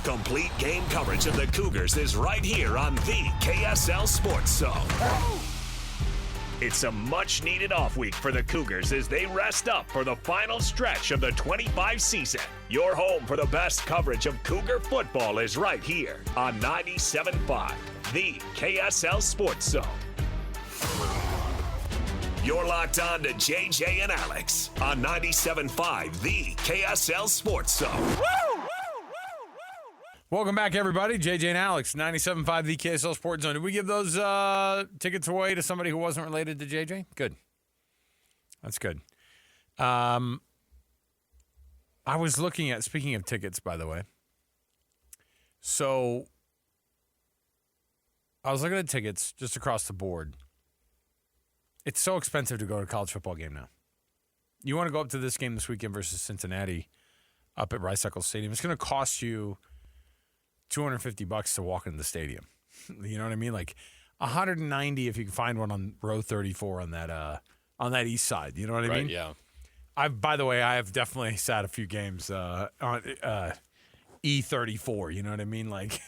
Complete game coverage of the Cougars is right here on the KSL Sports Zone. It's a much-needed off week for the Cougars as they rest up for the final stretch of the 25 season. Your home for the best coverage of Cougar football is right here on 97.5, the KSL Sports Zone. You're locked on to JJ and Alex on 97.5, the KSL Sports Zone. Welcome back, everybody. JJ and Alex, 97.5, the KSL Sports Zone. Did we give those tickets away to somebody who wasn't related to JJ? Good. That's good. I was looking at, speaking of tickets, by the way. So I was looking at tickets just across the board. It's so expensive to go to a college football game now. You want to go up to this game this weekend versus Cincinnati up at Rice-Eccles Stadium. It's going to cost you $250 to walk into the stadium. You know what I mean? Like $190 if you can find one on row 34 on that east side. You know what I mean? Yeah. By the way, I have definitely sat a few games on E34. You know what I mean? Like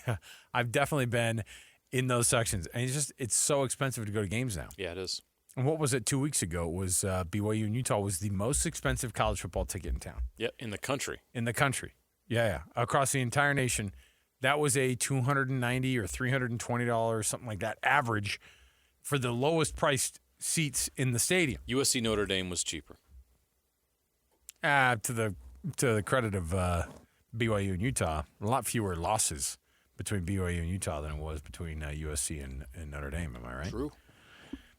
I've definitely been in those sections, and it's so expensive to go to games now. Yeah, it is. And what was it 2 weeks ago? It was BYU in Utah was the most expensive college football ticket in town. Yeah, in the country. In the country. Yeah. Across the entire nation. That was a $290 or $320, something like that, average for the lowest priced seats in the stadium. USC Notre Dame was cheaper. To the credit of BYU and Utah, a lot fewer losses between BYU and Utah than it was between USC and Notre Dame. Am I right? True.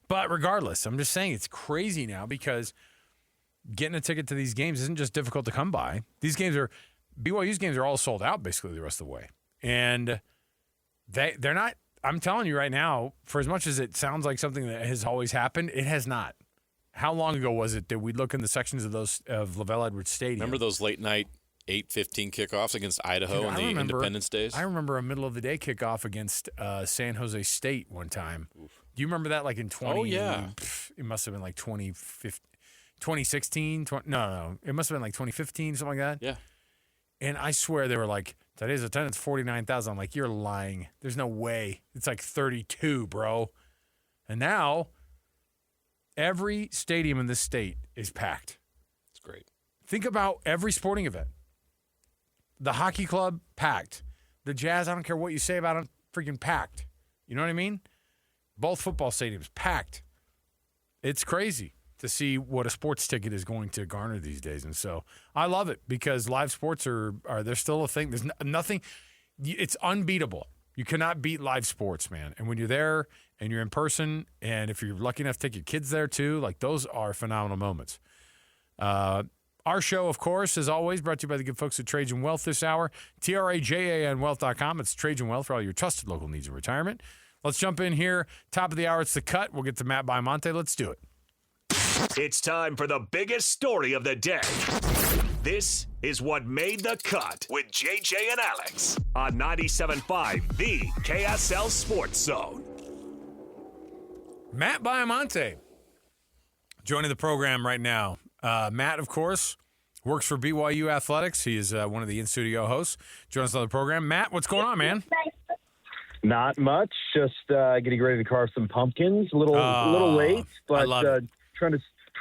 But regardless, I'm just saying it's crazy now because getting a ticket to these games isn't just difficult to come by. BYU's games are all sold out basically the rest of the way. And they're not, I'm telling you right now, for as much as it sounds like something that has always happened, it has not. How long ago was it that we'd look in the sections of Lavelle Edwards Stadium? Remember those late night 8:15 kickoffs against Idaho on Independence Days? I remember a middle of the day kickoff against San Jose State one time. Oof. Do you remember that like in 20? Oh, yeah. It must have been like 2016. No. It must have been like 2015, something like that. Yeah. And I swear they were like, today's attendance 49,000. I'm like, you're lying. There's no way. It's like 32, bro. And now every stadium in this state is packed. It's great. Think about every sporting event. The hockey club, packed. The Jazz, I don't care what you say about it, freaking packed. You know what I mean? Both football stadiums, packed. It's crazy to see what a sports ticket is going to garner these days. And so I love it because live sports are they're still a thing. There's nothing, it's unbeatable. You cannot beat live sports, man. And when you're there and you're in person, and if you're lucky enough to take your kids there too, like those are phenomenal moments. Our show, of course, as always, brought to you by the good folks at Trajan Wealth this hour. TRAJANwealth.com. It's Trajan Wealth for all your trusted local needs in retirement. Let's jump in here. Top of the hour, it's The Cut. We'll get to Matt Baiamonte. Let's do it. It's time for the biggest story of the day. This is what made the cut with JJ and Alex on 97.5, the KSL Sports Zone. Matt Baiamonte joining the program right now. Matt, of course, works for BYU Athletics. He is one of the in-studio hosts. Join us on the program. Matt, what's going on, man? Not much. Just getting ready to carve some pumpkins. A little late, but trying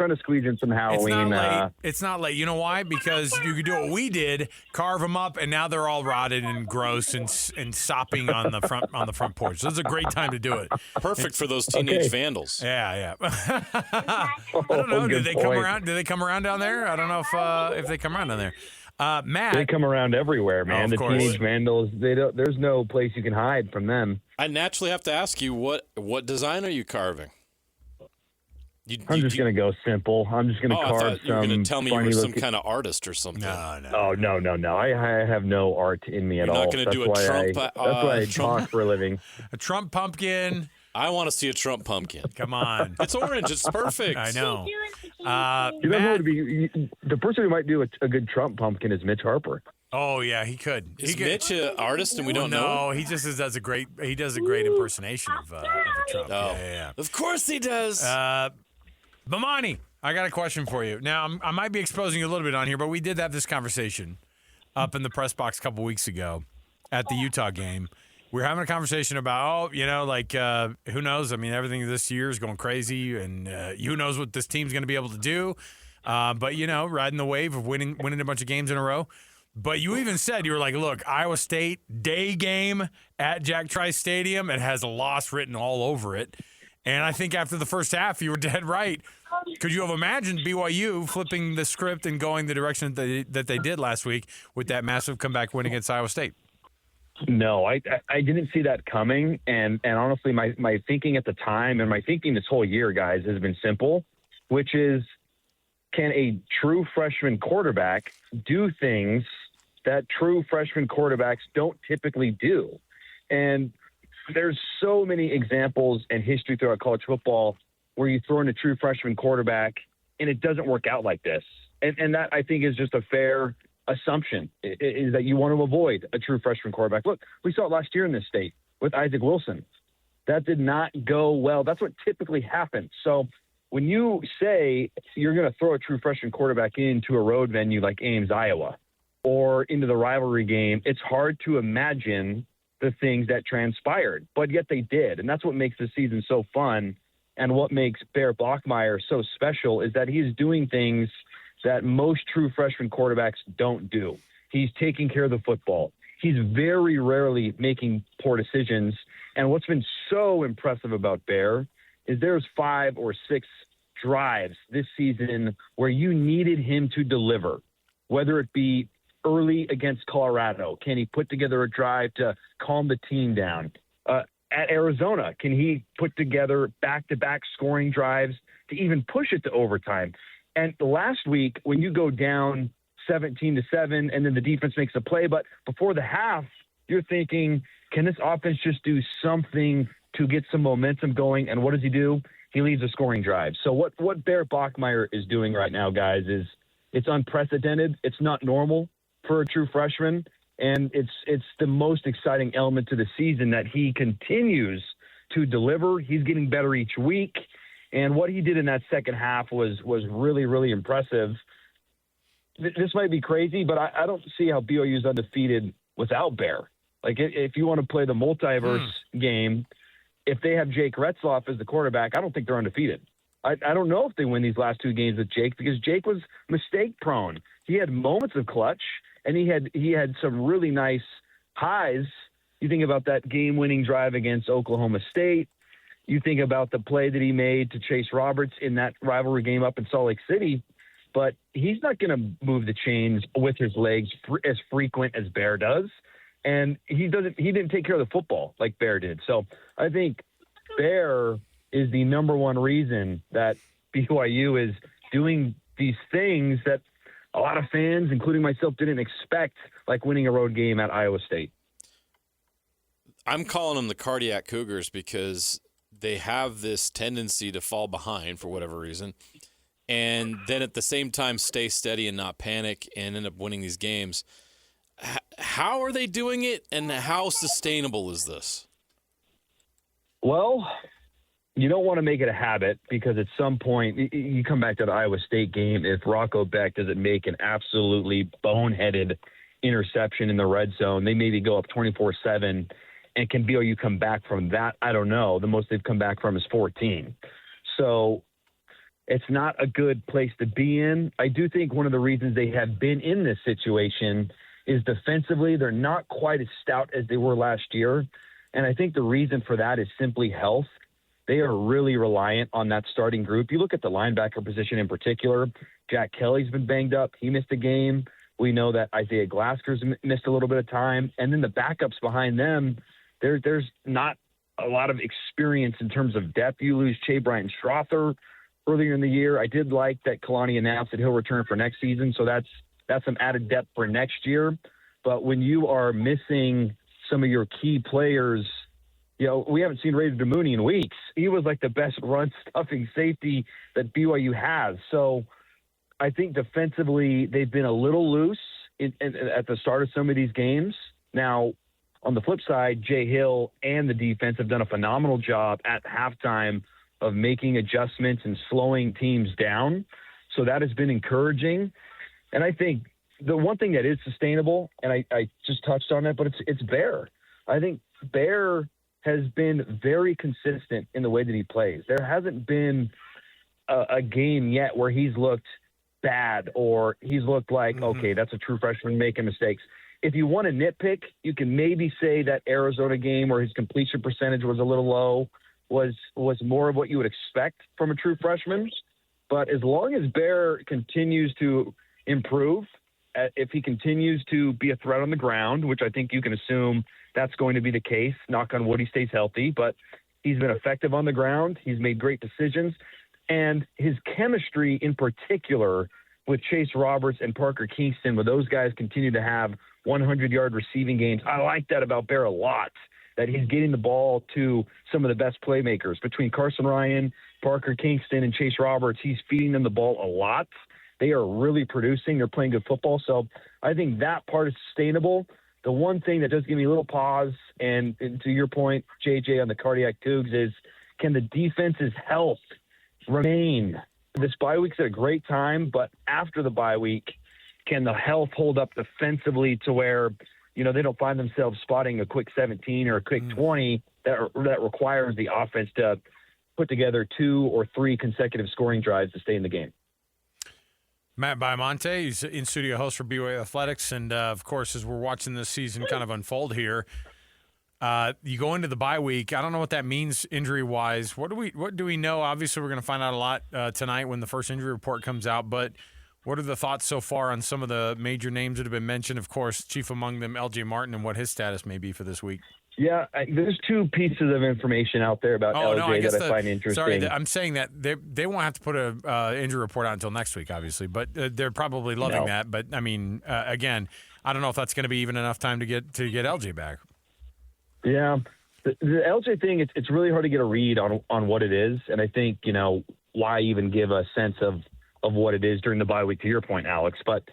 to squeeze in some Halloween. It's not late. You know why? Because you could do what we did, carve them up, and now they're all rotted and gross and sopping on the front porch. So it's a great time to do it. Perfect for those teenage vandals. Yeah. I don't know. Did they come around? Did they come around down there? I don't know if they come around down there. Matt, they come around everywhere, man. The teenage vandals. There's no place you can hide from them. I naturally have to ask you, what design are you carving? I'm just going to go simple. I'm just going to carve some. You were going to tell me you were some kind of artist or something. No. Oh, no. I have no art in me at all. You're not going to do a Trump. That's why I talk for a living. A Trump pumpkin. I want to see a Trump pumpkin. Come on. It's orange. It's perfect. I know. Matt, the person who might do a good Trump pumpkin is Mitch Harper. Oh yeah, he could. Is Mitch an artist and we don't know? No, he just does a great impersonation of Trump. Oh, yeah. Of course he does. Bamani, I got a question for you. Now, I might be exposing you a little bit on here, but we did have this conversation up in the press box a couple weeks ago. at the Utah game. We were having a conversation about, who knows? I mean, everything this year is going crazy, and who knows what this team's going to be able to do. But, riding the wave of winning a bunch of games in a row. But you even said, you were like, look, Iowa State, day game at Jack Trice Stadium, it has a loss written all over it. And I think after the first half, you were dead right. Could you have imagined BYU flipping the script and going the direction that they did last week with that massive comeback win against Iowa State? No, I didn't see that coming. And honestly, my thinking at the time and my thinking this whole year, guys, has been simple, which is, can a true freshman quarterback do things that true freshman quarterbacks don't typically do? And there's so many examples in history throughout college football where you throw in a true freshman quarterback and it doesn't work out like this. And that, I think, is just a fair assumption, is that you want to avoid a true freshman quarterback. Look, we saw it last year in this state with Isaac Wilson. That did not go well. That's what typically happens. So when you say you're going to throw a true freshman quarterback into a road venue like Ames, Iowa, or into the rivalry game, it's hard to imagine the things that transpired, but yet they did. And that's what makes the season so fun. And what makes Bear Bachmeier so special is that he's doing things that most true freshman quarterbacks don't do. He's taking care of the football. He's very rarely making poor decisions. And what's been so impressive about Bear is there's 5 or 6 drives this season where you needed him to deliver, whether it be early against Colorado. Can he put together a drive to calm the team down? At Arizona, can he put together back-to-back scoring drives to even push it to overtime? And last week, when you go down 17-7 and then the defense makes a play, but before the half, you're thinking, can this offense just do something to get some momentum going? And what does he do? He leads a scoring drive. So what Bear Bachmeier is doing right now, guys, is it's unprecedented. It's not normal for a true freshman. And it's the most exciting element to the season that he continues to deliver. He's getting better each week. And what he did in that second half was really, really impressive. This might be crazy, but I don't see how BYU is undefeated without Bear. Like, if you want to play the multiverse game, if they have Jake Retzloff as the quarterback, I don't think they're undefeated. I don't know if they win these last 2 games with Jake, because Jake was mistake-prone. He had moments of clutch, and he had some really nice highs. You think about that game-winning drive against Oklahoma State. You think about the play that he made to Chase Roberts in that rivalry game up in Salt Lake City. But he's not going to move the chains with his legs as frequent as Bear does. And he didn't take care of the football like Bear did. So I think Bear is the number one reason that BYU is doing these things that a lot of fans, including myself, didn't expect, like winning a road game at Iowa State. I'm calling them the cardiac Cougars because they have this tendency to fall behind for whatever reason, and then at the same time stay steady and not panic and end up winning these games. How are they doing it, and how sustainable is this? Well, you don't want to make it a habit, because at some point you come back to the Iowa State game. If Rocco Beck doesn't make an absolutely boneheaded interception in the red zone, they maybe go up 24-7. And can BYU come back from that? I don't know. The most they've come back from is 14. So it's not a good place to be in. I do think one of the reasons they have been in this situation is defensively, they're not quite as stout as they were last year. And I think the reason for that is simply health. They are really reliant on that starting group. You look at the linebacker position in particular. Jack Kelly's been banged up. He missed a game. We know that Isaiah Glasker's missed a little bit of time. And then the backups behind them, there's not a lot of experience in terms of depth. You lose Che Bryant Strother earlier in the year. I did like that Kalani announced that he'll return for next season, so that's some added depth for next year. But when you are missing some of your key players, we haven't seen Raider Mooney in weeks. He was like the best run-stuffing safety that BYU has. So I think defensively they've been a little loose at the start of some of these games. Now, on the flip side, Jay Hill and the defense have done a phenomenal job at halftime of making adjustments and slowing teams down. So that has been encouraging. And I think the one thing that is sustainable, and I just touched on it, but it's Bear. I think Bear has been very consistent in the way that he plays. There hasn't been a game yet where he's looked bad or he's looked like, okay, that's a true freshman making mistakes. If you want to nitpick, you can maybe say that Arizona game where his completion percentage was a little low was more of what you would expect from a true freshman. But as long as Bear continues to improve, if he continues to be a threat on the ground, which I think you can assume that's going to be the case, knock on wood, he stays healthy, but he's been effective on the ground. He's made great decisions. And his chemistry in particular with Chase Roberts and Parker Kingston, where those guys continue to have 100-yard receiving games, I like that about Bear a lot, that he's getting the ball to some of the best playmakers. Between Carson Ryan, Parker Kingston, and Chase Roberts, he's feeding them the ball a lot. They are really producing. They're playing good football. So I think that part is sustainable. The one thing that does give me a little pause, and to your point, JJ, on the cardiac Cougs, is can the defense's health remain? This bye week's at a great time, but after the bye week, can the health hold up defensively to where, you know, they don't find themselves spotting a quick 17 or a quick 20 that requires the offense to put together 2 or 3 consecutive scoring drives to stay in the game? Matt Baiamonte, he's in-studio host for BYU Athletics, and, of course, as we're watching this season kind of unfold here, you go into the bye week. I don't know what that means injury-wise. What do we know? Obviously, we're going to find out a lot tonight when the first injury report comes out, but what are the thoughts so far on some of the major names that have been mentioned? Of course, chief among them, L.J. Martin, and what his status may be for this week. Yeah, there's 2 pieces of information out there about LJ that I find interesting. Sorry, I'm saying that they won't have to put a injury report out until next week, obviously, but they're probably loving that. But I mean, again, I don't know if that's going to be even enough time to get LJ back. Yeah, the LJ thing, it's really hard to get a read on what it is, and I think, you know, why even give a sense of what it is during the bye week, to your point, Alex. But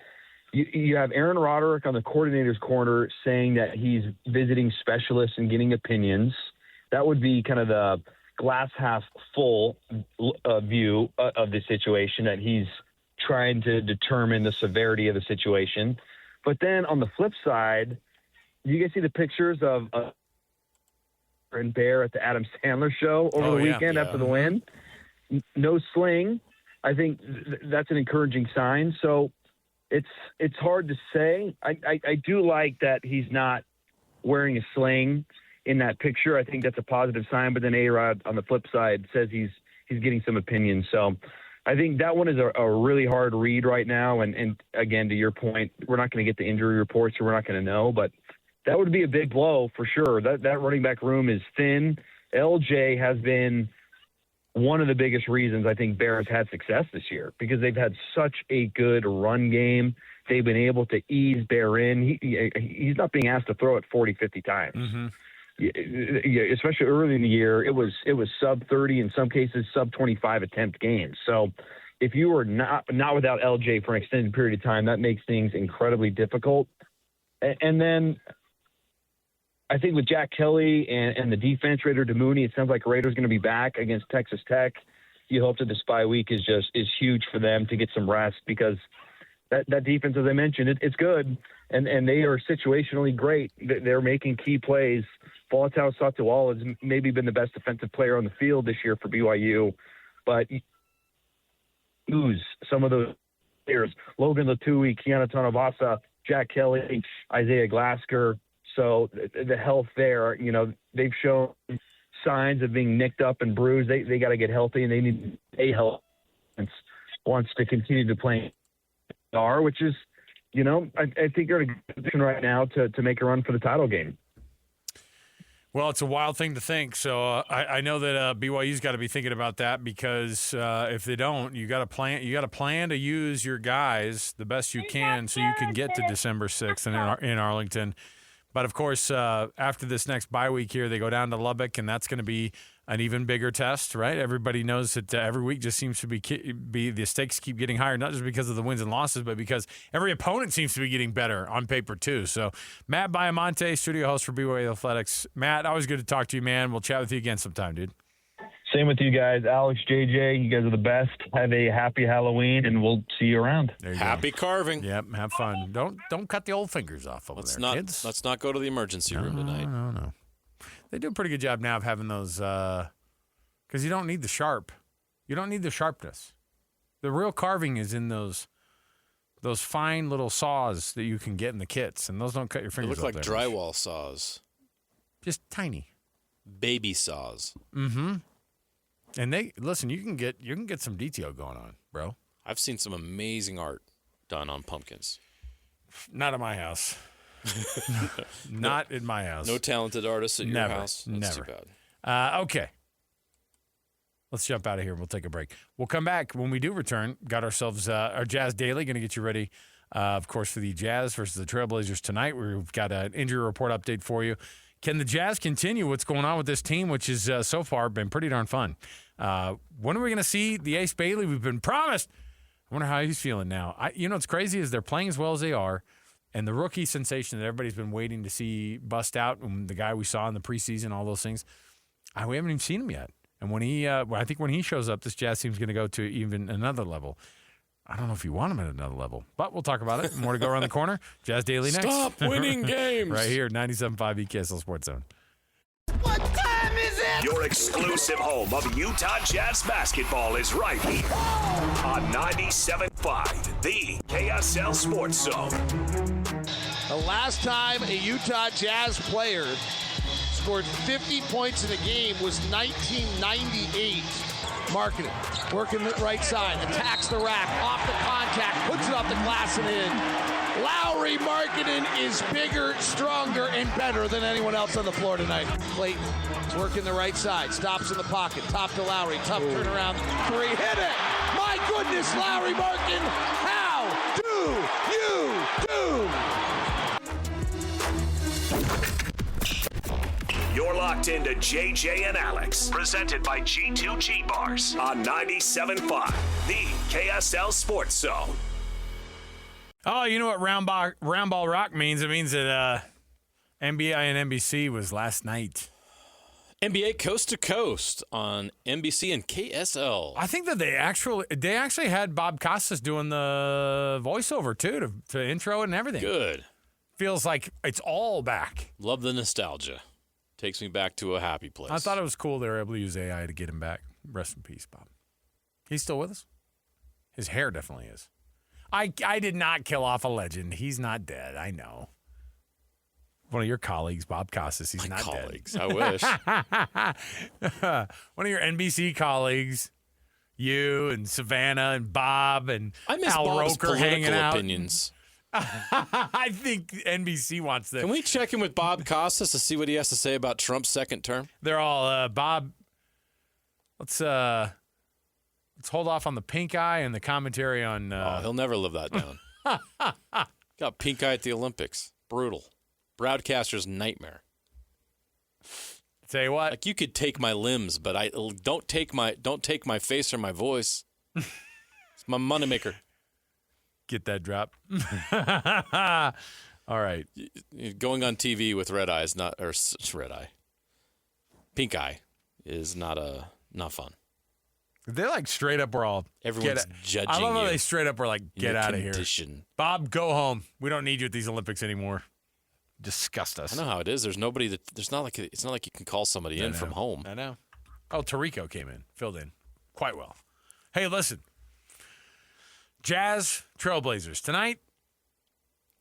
you have Aaron Roderick on the coordinator's corner saying that he's visiting specialists and getting opinions. That would be kind of the glass half full view of the situation, that he's trying to determine the severity of the situation. But then on the flip side, you guys see the pictures of and Bear at the Adam Sandler show over the weekend after the win. No sling. I think that's an encouraging sign. So it's hard to say. I do like that he's not wearing a sling in that picture. I think that's a positive sign. But then A-Rod on the flip side says he's getting some opinions. So I think that one is a really hard read right now. And again, to your point, we're not going to get the injury reports, so we're not going to know. But that would be a big blow for sure. That running back room is thin. LJ has been one of the biggest reasons I think Bears had success this year, because they've had such a good run game. They've been able to ease Bear in. He's not being asked to throw it 40, 50 times. Mm-hmm. Especially early in the year, it was sub 30, in some cases sub 25 attempt games. So if you were not without LJ for an extended period of time, that makes things incredibly difficult. And then I think with Jack Kelly and the defense, Raider DeMooney, it sounds like Raiders going to be back against Texas Tech. You hope that this bye week is huge for them to get some rest, because that defense, as I mentioned, it's good, and they are situationally great. They're making key plays. Faletau Satual has maybe been the best defensive player on the field this year for BYU, but lose some of those players: Logan Latui, Kiana Tanavasa, Jack Kelly, Isaiah Glasker. So the health there, you know, they've shown signs of being nicked up and bruised. They got to get healthy, and they need a health wants to continue to play which is, you know, I think they're in a good position right now to make a run for the title game. Well, it's a wild thing to think. So I know that BYU's got to be thinking about that, because if they don't, you got to plan. You got to plan to use your guys the best you can, so you can get to December 6th in Arlington. But, of course, after this next bye week here, they go down to Lubbock, and that's going to be an even bigger test, right? Everybody knows that every week just seems to be the stakes keep getting higher, not just because of the wins and losses, but because every opponent seems to be getting better on paper too. So, Matt Baiamonte, studio host for BYU Athletics. Matt, always good to talk to you, man. We'll chat with you again sometime, dude. Same with you guys. Alex, JJ, you guys are the best. Have a happy Halloween, and we'll see you around. There you Happy go. carving. Yep, have fun. Don't cut the old fingers off over there, kids. Let's not go to the emergency room tonight. No. They do a pretty good job now of having those, because you don't need the sharp. You don't need the sharpness. The real carving is in those fine little saws that you can get in the kits, and those don't cut your They fingers look like off there. drywall saws, Just tiny. baby saws. Mm-hmm. And you can get some detail going on, bro. I've seen some amazing art done on pumpkins. Not at my house. Not in my house. No talented artists at your house? That's Never. too bad. Okay. Let's jump out of here. We'll take a break. We'll come back. When we do return, got ourselves our Jazz Daily, going to get you ready, of course, for the Jazz versus the Trailblazers tonight. We've got an injury report update for you. Can the Jazz continue what's going on with this team, which has so far been pretty darn fun? When are we going to see the Ace Bailey we've been promised? I wonder how he's feeling now. What's crazy is they're playing as well as they are, and the rookie sensation that everybody's been waiting to see bust out, and the guy we saw in the preseason, all those things, we haven't even seen him yet. And when I think when he shows up, this Jazz team's going to go to even another level. I don't know if you want him at another level, but we'll talk about it. More to go around the corner. Jazz Daily next. Stop winning games. Right here, 97.5 EKSL Sports Zone. What time is it? Your exclusive home of Utah Jazz basketball is right here on 97.5, the KSL Sports Zone. The last time a Utah Jazz player scored 50 points in a game was 1998. Marketing, working the right side, attacks the rack, off the contact, puts it off the glass and in. Lowry Marketing is bigger, stronger, and better than anyone else on the floor tonight. Clayton is working the right side, stops in the pocket, top to Lowry, tough turnaround, three, hit it! My goodness, Lowry Marketing, how do you do? You're locked into JJ and Alex, presented by G2G Bars on 97.5, the KSL Sports Zone. Oh, you know what round ball rock means? It means that NBA and NBC was last night. NBA Coast to Coast on NBC and KSL. I think that they actually had Bob Costas doing the voiceover too to intro it and everything. Good. Feels like it's all back. Love the nostalgia. Takes me back to a happy place. I thought it was cool they were able to use AI to get him back. Rest in peace, Bob. He's still with us? His hair definitely is. I did not kill off a legend. He's not dead. I know. One of your colleagues, Bob Costas, he's My not colleagues. dead. I wish. One of your NBC colleagues, you and Savannah and Bob and I miss Al Bob's Roker hanging political out. opinions. I think NBC wants Can to. we check in with Bob Costas to see what he has to say about Trump's second term? They're all Bob. Let's hold off on the pink eye and the commentary on. He'll never live that down. Got pink eye at the Olympics. Brutal. Broadcaster's nightmare. Tell you what, Like you could take my limbs, but don't take my face or my voice. It's my moneymaker. get that drop. All right. Going on TV with red eyes, red eye. Pink eye is not fun. They like straight up were all Everyone's judging I love how you. they straight up were like, get out of here. Bob, go home. We don't need you at these Olympics anymore. Disgust us. I know how it is. There's nobody that it's not like you can call somebody in from home. I know. Oh, Tarico came in, filled in quite well. Hey, listen. Jazz, Trailblazers. Tonight,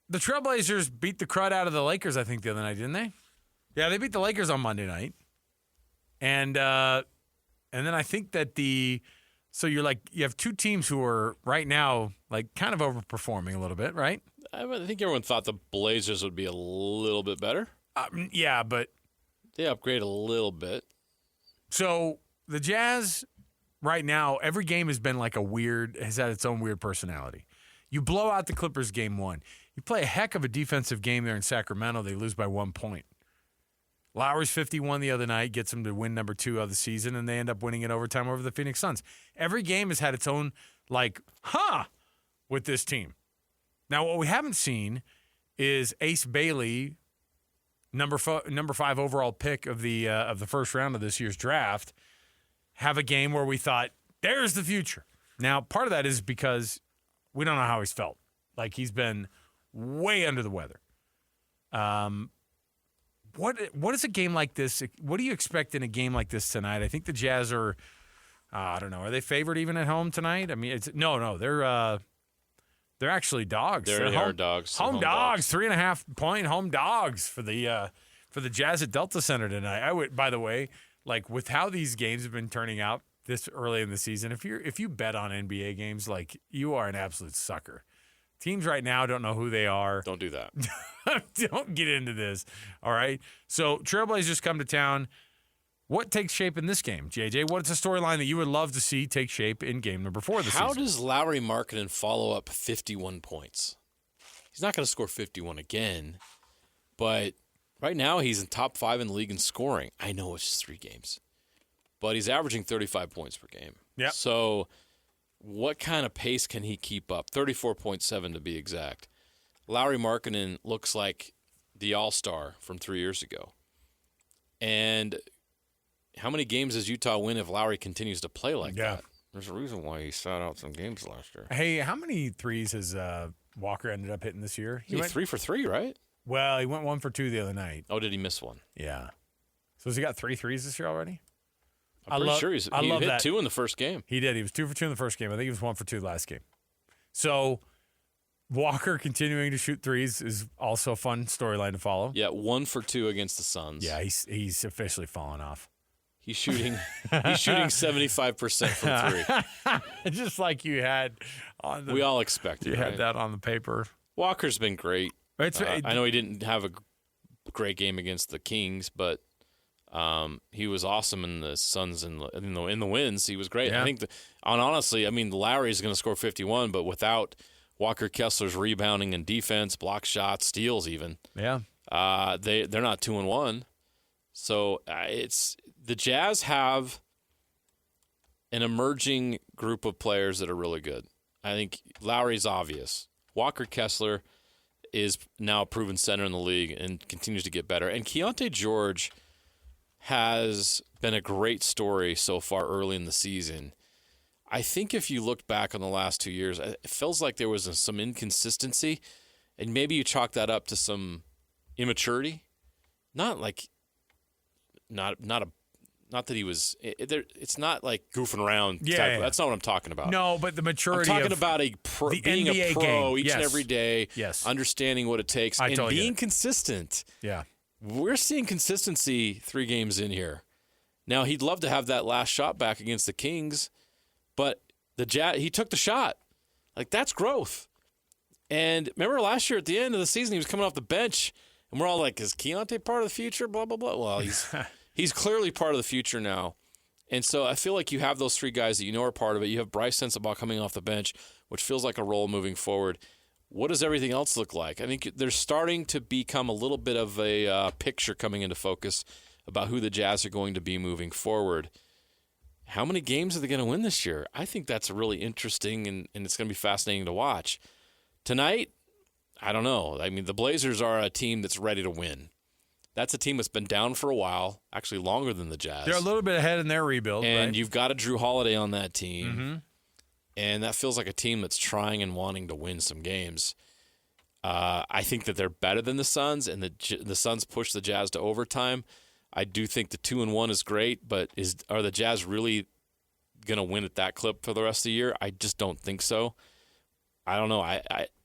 the Trailblazers beat the crud out of the Lakers, I think, the other night, didn't they? Yeah, they beat the Lakers on Monday night. And then I think that so you have two teams who are right now like kind of overperforming a little bit, right? I think everyone thought the Blazers would be a little bit better. Yeah, but They upgrade a little bit. So the Jazz right now, every game has been has had its own weird personality. You blow out the Clippers game one. You play a heck of a defensive game there in Sacramento. They lose by 1 point. Lowry's 51 the other night, gets them to win number 2 of the season, and they end up winning in overtime over the Phoenix Suns. Every game has had its own, with this team. Now, what we haven't seen is Ace Bailey, number 5 overall pick of the first round of this year's draft, have a game where we thought, there's the future. Now, part of that is because we don't know how he's felt. Like, he's been way under the weather. What is a game like this? What do you expect in a game like this tonight? I think the Jazz are, I don't know, are they favored even at home tonight? I mean, they're actually dogs. They are dogs. Home dogs. 3.5 point home dogs for the Jazz at Delta Center tonight. I would, by the way, like with how these games have been turning out this early in the season, if you bet on NBA games, like you are an absolute sucker. Teams right now don't know who they are. Don't do that. Don't get into this. All right. So Trailblazers come to town. What takes shape in this game, JJ? What's a storyline that you would love to see take shape in game number 4 of the season? How does Lauri Markkanen follow up 51 points? He's not going to score 51 again, but right now he's in top 5 in the league in scoring. I know it's just 3 games, but he's averaging 35 points per game. Yeah. So what kind of pace can he keep up? 34.7 to be exact. Lauri Markkanen looks like the all-star from 3 years ago. And how many games does Utah win if Lauri continues to play like that? There's a reason why he sat out some games last year. Hey, how many threes has Walker ended up hitting this year? He went 3 for 3, right? Well, he went 1 for 2 the other night. Oh, did he miss one? Yeah. So has he got 3 threes this year already? I'm pretty sure he hit that. 2 in the first game. He did. He was 2 for 2 in the first game. I think he was 1 for 2 last game. So Walker continuing to shoot threes is also a fun storyline to follow. Yeah, 1 for 2 against the Suns. Yeah, he's officially fallen off. He's shooting 75% from 3. Just like you had on the. We all expected. You had that on the paper. Walker's been great. I know he didn't have a great game against the Kings, but he was awesome in the Suns in the wins. He was great. Yeah. I think honestly, I mean, Lowry's going to score 51, but without Walker Kessler's rebounding and defense, block shots, steals, even. Yeah. They're not 2-1. So it's the Jazz have an emerging group of players that are really good. I think Lowry's obvious. Walker Kessler is now a proven center in the league and continues to get better. And Keontae George has been a great story so far early in the season. I think if you looked back on the last 2 years, it feels like there was some inconsistency, and maybe you chalk that up to some immaturity. Not that he was. It's not like goofing around. Yeah. That's not what I'm talking about. No, but the maturity. I'm talking of about being NBA a pro game. each and every day. Yes. Understanding what it takes and being consistent. Yeah. We're seeing consistency 3 games in here. Now he'd love to have that last shot back against the Kings, but he took the shot. Like, that's growth. And remember last year at the end of the season, he was coming off the bench, and we're all like, is Keontae part of the future? Blah, blah, blah. Well, he's clearly part of the future now. And so I feel like you have those 3 guys that you know are part of it. You have Bryce Sensabaugh coming off the bench, which feels like a role moving forward. What does everything else look like? I think there's starting to become a little bit of a picture coming into focus about who the Jazz are going to be moving forward. How many games are they going to win this year? I think that's really interesting, and it's going to be fascinating to watch. Tonight, I don't know. I mean, the Blazers are a team that's ready to win. That's a team that's been down for a while, actually longer than the Jazz. They're a little bit ahead in their rebuild. And right? You've got a Drew Holiday on that team. Mm-hmm. And that feels like a team that's trying and wanting to win some games. I think that they're better than the Suns, and the Suns push the Jazz to overtime. I do think the 2-1 is great, but are the Jazz really going to win at that clip for the rest of the year? I just don't think so. I don't know.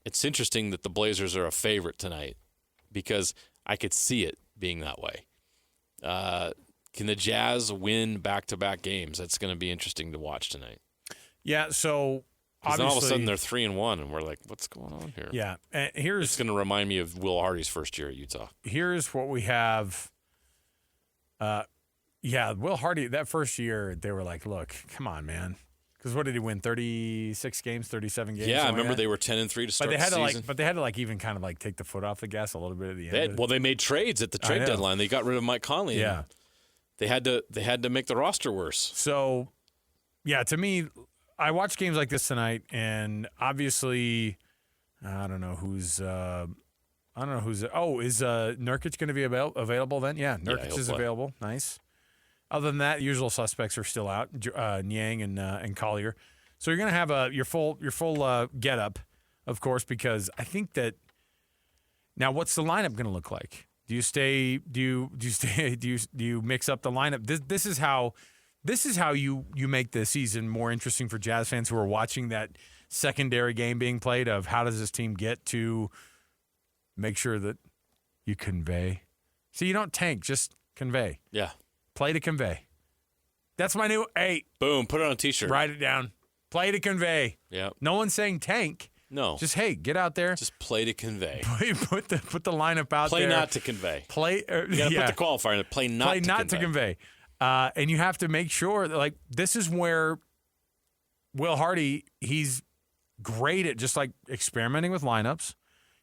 It's interesting that the Blazers are a favorite tonight because I could see it being that way. Can the Jazz win back-to-back games? That's going to be interesting to watch tonight. Yeah, so obviously, then all of a sudden they're 3-1, and we're like, "What's going on here?" Yeah, it's going to remind me of Will Hardy's first year at Utah. Here's what we have. Will Hardy, that first year, they were like, "Look, come on, man," because what did he win? 36 games, 37 games. Yeah, I remember they were 10-3 to start the season. But they had to even kind of take the foot off the gas a little bit at the end. They made trades at the trade deadline. They got rid of Mike Conley. Yeah, they had to make the roster worse. So, yeah, to me, I watched games like this tonight, and obviously, I don't know who's. Oh, is Nurkic going to be available then? Yeah, Nurkic is available. Nice. Other than that, usual suspects are still out, Niang and Collier. So you're going to have your full get up, of course, because I think that now what's the lineup going to look like? Do you stay? Do you mix up the lineup? This is how you make the season more interesting for Jazz fans who are watching that secondary game being played of how does this team get to make sure that you convey. See, you don't tank, just convey. Yeah. Play to convey. That's my new, hey. Boom, put it on a T-shirt. Write it down. Play to convey. Yeah. No one's saying tank. No. Just, hey, get out there. Just play to convey. Put the lineup out Play there. Play not to convey. Play. You got to put the qualifier in it. Play not to convey. And you have to make sure that, like, this is where Will Hardy, he's great at just, like, experimenting with lineups.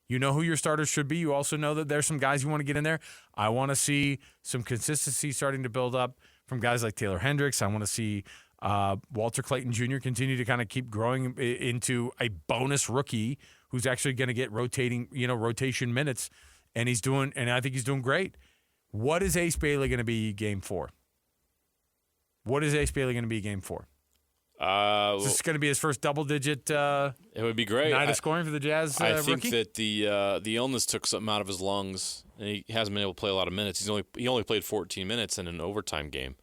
You know who your starters should be. You also know that there's some guys you want to get in there. I want to see some consistency starting to build up from guys like Taylor Hendricks. I want to see Walter Clayton Jr. continue to kind of keep growing into a bonus rookie who's actually going to get rotation minutes, and I think he's doing great. What is Ace Bailey going to be game 4? What is Ace Bailey going to be game 4? Is this going to be his first double-digit it would be great. night of scoring for the Jazz I think rookie? that the illness took something out of his lungs, and he hasn't been able to play a lot of minutes. He only played 14 minutes in an overtime game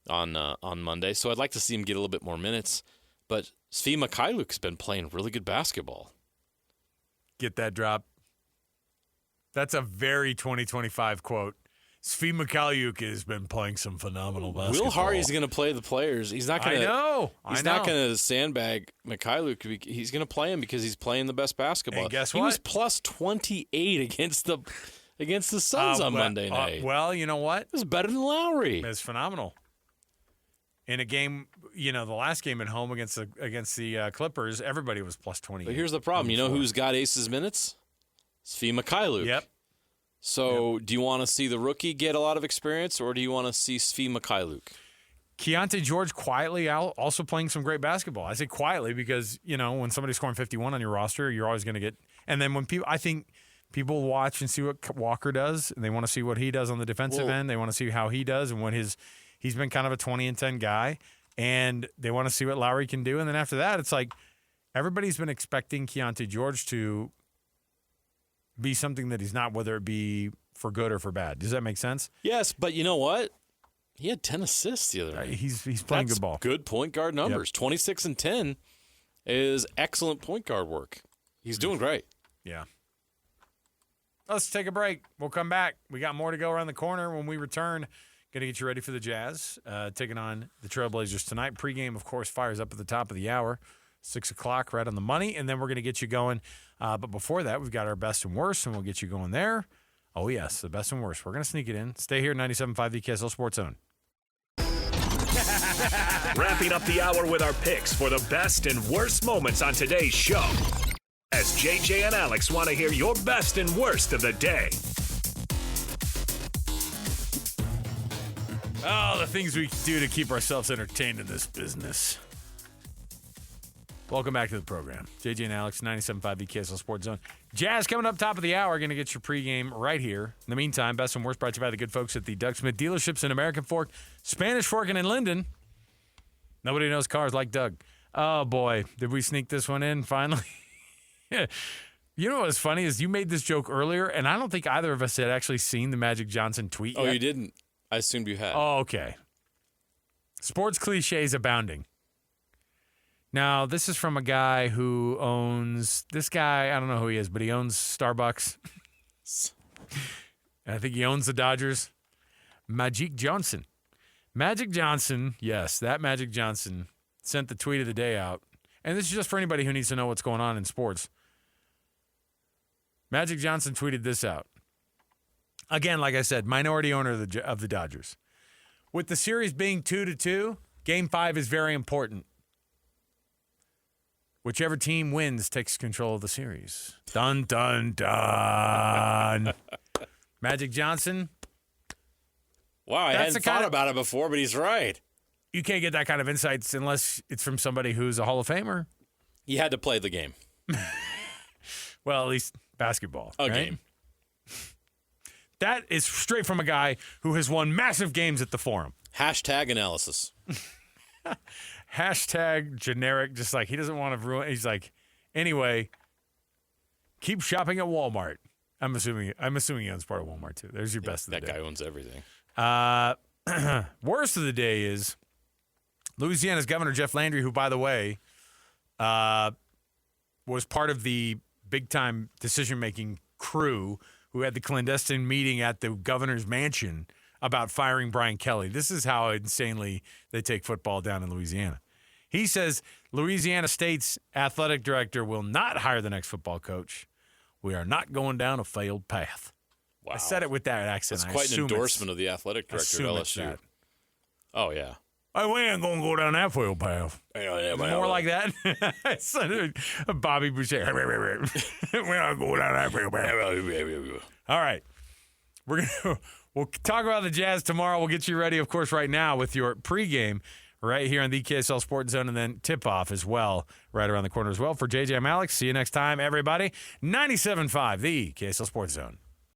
on Monday, so I'd like to see him get a little bit more minutes. But Svi Mikhailuk's been playing really good basketball. Get that drop. That's a very 2025 quote. Svi Mikhailuk has been playing some phenomenal basketball. Will Hardy's going to play the players. He's not going to. I know. He's not going to sandbag Mikhailuk. He's going to play him because he's playing the best basketball. And guess what? He was plus 28 against the Suns on Monday night. Well, you know what? It was better than Lowry. It's phenomenal. In a game, the last game at home against the Clippers, everybody was plus 28. But here's the problem. You know who's got Ace's minutes? Svi Mikhailuk. Yep. So do you want to see the rookie get a lot of experience, or do you want to see Svi Mikhailuk? Keontae George quietly also playing some great basketball. I say quietly because, when somebody's scoring 51 on your roster, you're always going to get – and then I think people watch and see what Walker does, and they want to see what he does on the defensive end. They want to see how he does and what he's been kind of a 20-10 guy, and they want to see what Lowry can do. And then after that, it's like everybody's been expecting Keontae George to be something that he's not, whether it be for good or for bad. Does that make sense? Yes, but you know what? He had 10 assists the other night. He's playing good ball. Good point guard numbers. Yep. 26 and 10 is excellent point guard work. He's doing great. Yeah. Let's take a break. We'll come back. We got more to go around the corner when we return. Going to get you ready for the Jazz, taking on the Trailblazers tonight. Pre-game, of course, fires up at the top of the hour, 6 o'clock, right on the money, and then we're going to get you going. But before that, we've got our best and worst, and we'll get you going there. Oh, yes, the best and worst. We're going to sneak it in. Stay here, 97.5 the KSL Sports Zone. Wrapping up the hour with our picks for the best and worst moments on today's show. As JJ and Alex want to hear your best and worst of the day. Oh, the things we do to keep ourselves entertained in this business. Welcome back to the program. JJ and Alex, 97.5 the KSL Sports Zone. Jazz coming up top of the hour. Going to get your pregame right here. In the meantime, best and worst brought to you by the good folks at the Doug Smith dealerships in American Fork, Spanish Fork, and in Linden. Nobody knows cars like Doug. Oh, boy. Did we sneak this one in finally? You know what's funny is you made this joke earlier, and I don't think either of us had actually seen the Magic Johnson tweet yet. Oh, you didn't? I assumed you had. Oh, okay. Sports cliches abounding. Now, this is from a guy who owns – this guy, I don't know who he is, but he owns Starbucks. And I think he owns the Dodgers. Magic Johnson. Magic Johnson, yes, that Magic Johnson sent the tweet of the day out. And this is just for anybody who needs to know what's going on in sports. Magic Johnson tweeted this out. Again, like I said, minority owner of the Dodgers. With the series being 2-2, Game 5 is very important. Whichever team wins takes control of the series. Dun, dun, dun. Magic Johnson. Wow, I hadn't thought about it before, but he's right. You can't get that kind of insights unless it's from somebody who's a Hall of Famer. You had to play the game. Well, at least basketball. A right? game. That is straight from a guy who has won massive games at the Forum. Hashtag analysis. Hashtag generic, just like he doesn't want to ruin. He's like, anyway, keep shopping at Walmart. I'm assuming he owns part of Walmart too. There's your best of the day. That guy owns everything. Worst of the day is Louisiana's Governor Jeff Landry, who, by the way, was part of the big-time decision-making crew who had the clandestine meeting at the governor's mansion about firing Brian Kelly. This is how insanely they take football down in Louisiana. He says Louisiana State's athletic director will not hire the next football coach. We are not going down a failed path. Wow. I said it with that accent. That's quite an endorsement of the athletic director at LSU. That. Oh, yeah. Hey, we ain't going to go down that failed path. More like that. Bobby Boucher. We're not going down that failed path. All right. We'll talk about the Jazz tomorrow. We'll get you ready, of course, right now with your pregame right here on the KSL Sports Zone, and then tip-off as well right around the corner as well. For JJ, I'm Alex. See you next time, everybody. 97.5, the KSL Sports Zone.